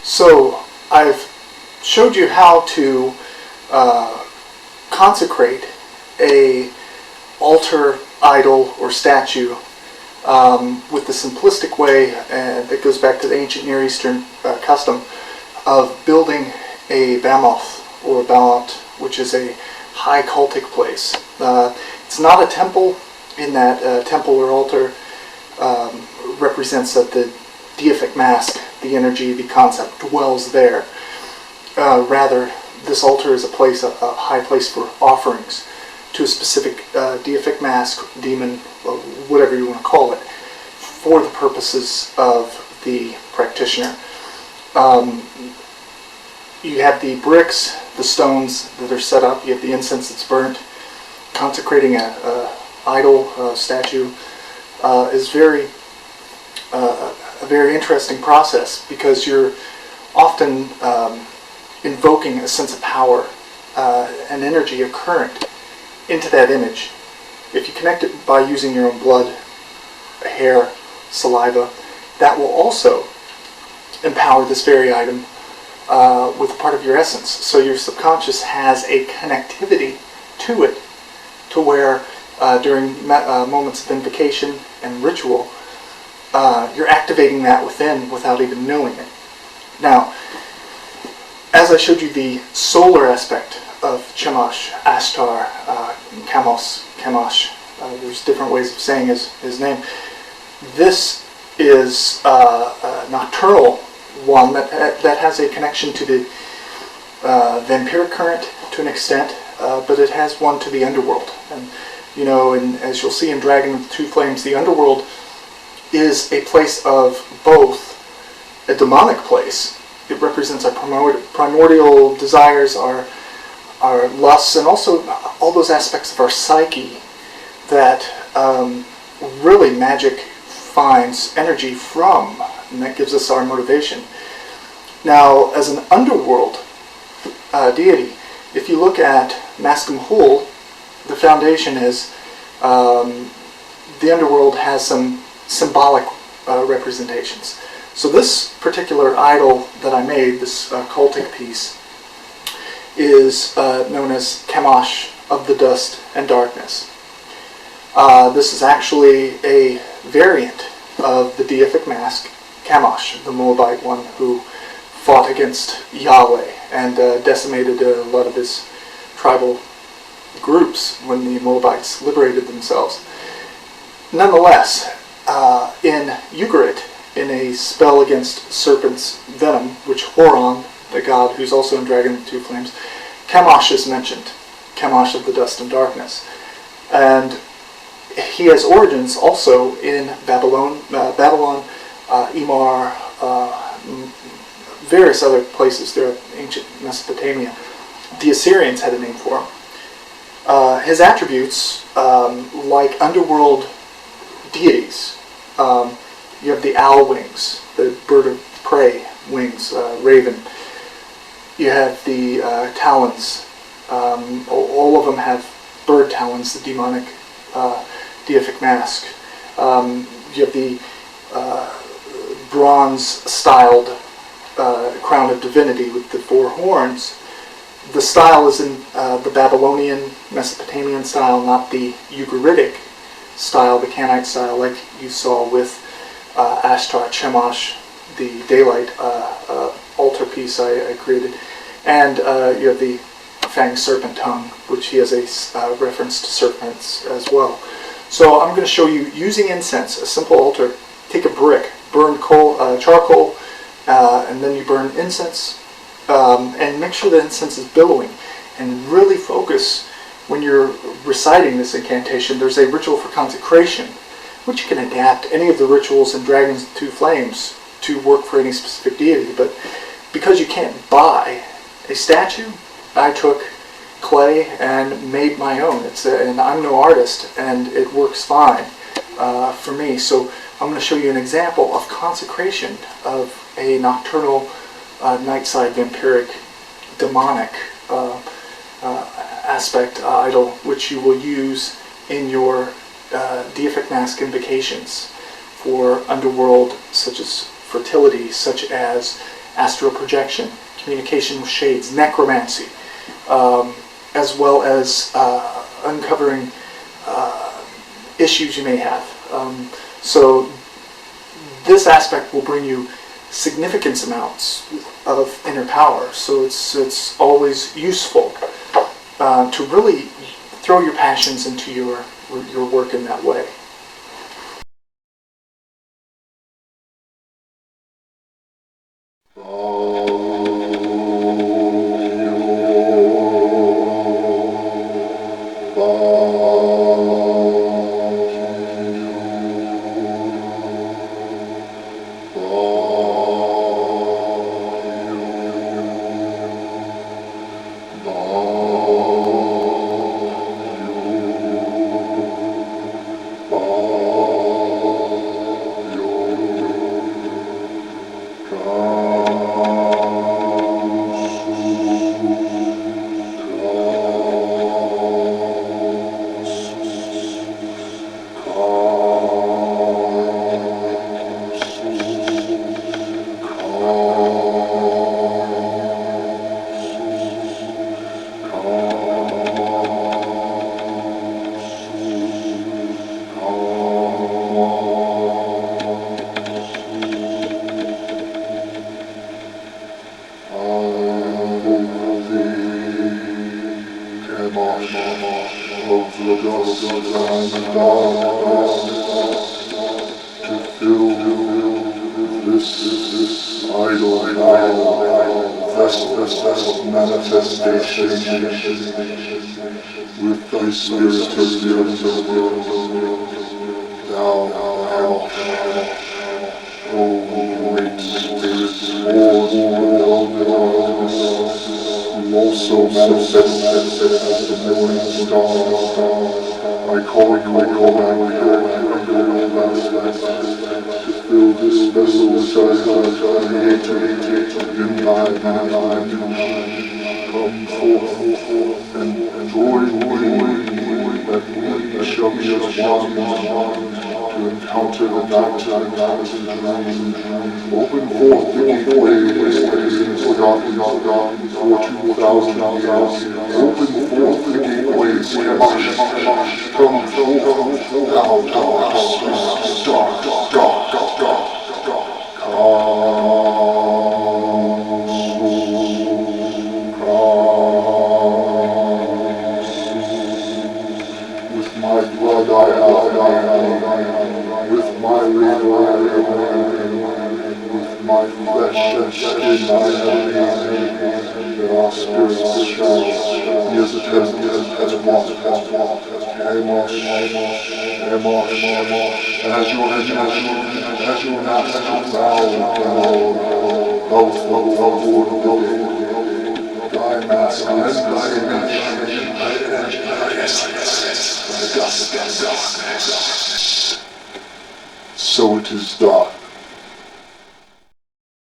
So I've showed you how to consecrate a altar, idol, or statue with the simplistic way that goes back to the ancient Near Eastern custom of building a behemoth or a baalot, which is a high cultic place. It's not a temple in that temple or altar represents that the deific mask, the energy, the concept dwells there. Rather, this altar is a place, a high place for offerings to a specific deific mask, demon, whatever you want to call it, for the purposes of the practitioner. You have the bricks, the stones that are set up, you have the incense that's burnt. Consecrating an idol, statue, is a very interesting process, because you're often invoking a sense of power, an energy, a current into that image. If you connect it by using your own blood, hair, saliva, that will also empower this very item with a part of your essence. So your subconscious has a connectivity to it, to where during moments of invocation and ritual, you're activating that within without even knowing it. Now, as I showed you the solar aspect of Chemosh, Ashtar, Kammus, Chemosh, there's different ways of saying his name. This is a nocturnal one that has a connection to the vampiric current to an extent, but it has one to the underworld. And as you'll see in Dragon with the Two Flames, the underworld is a place of both a demonic place. It represents our primordial desires, our lusts, and also all those aspects of our psyche that really Magick finds energy from, and that gives us our motivation. Now, as an underworld deity, if you look at Mascomhul, the foundation is the underworld has some symbolic representations. So this particular idol that I made, this cultic piece, is known as Chemosh of the Dust and Darkness. This is actually a variant of the deific mask, Chemosh, the Moabite one who fought against Yahweh and decimated a lot of his tribal groups when the Moabites liberated themselves. Nonetheless, in Ugarit, in a spell against serpent's venom, which Horon, the god who's also in Dragon of the Two Flames, Chemosh is mentioned, Chemosh of the Dust and Darkness. And he has origins also in Babylon, Emar, various other places throughout ancient Mesopotamia. The Assyrians had a name for him. His attributes, like underworld deities, you have the owl wings, the bird of prey wings, raven. You have the talons. All of them have bird talons, the demonic deific mask. You have the bronze-styled crown of divinity with the four horns. The style is in the Babylonian, Mesopotamian style, not the Ugaritic style, the Canaanite style, like you saw with Ashtar, Chemosh, the daylight altar piece I created. And you have the fanged serpent tongue, which he has a reference to serpents as well. So I'm going to show you using incense, a simple altar. Take a brick, burn charcoal, and then you burn incense, and make sure the incense is billowing, and really focus when you're reciting this incantation. There's a ritual for consecration, which you can adapt any of the rituals in Dragons of the Two Flames to work for any specific deity. But because you can't buy a statue, I took clay and made my own. And I'm no artist, and it works fine for me. So I'm going to show you an example of consecration of a nocturnal, night-side vampiric, demonic aspect idol, which you will use in your deific mask invocations for underworld, such as fertility, such as astral projection, communication with shades, necromancy, as well as uncovering issues you may have. So this aspect will bring you significant amounts of inner power. So it's always useful to really throw your passions into your work in that way. Of the gods of Canaan, to fill this idol vest manifestation with thy spirit of the underworld. Thou O great spirit, Lord of who also manifests as the morning star, I call back to fill this vessel which I have created in thy mind. Come forth and join me, that we shall be as one to encounter the night and dream. Open forth the gateways forgotten for 2,000 years. Open forth the gateways, Chemosh. Come forth, thou dark. With my blood I with my labor with my flesh and skin I have made, that our spirits shall be as a temple at Chemosh, as your natural thou, both of thy mask and thy image, so it is done.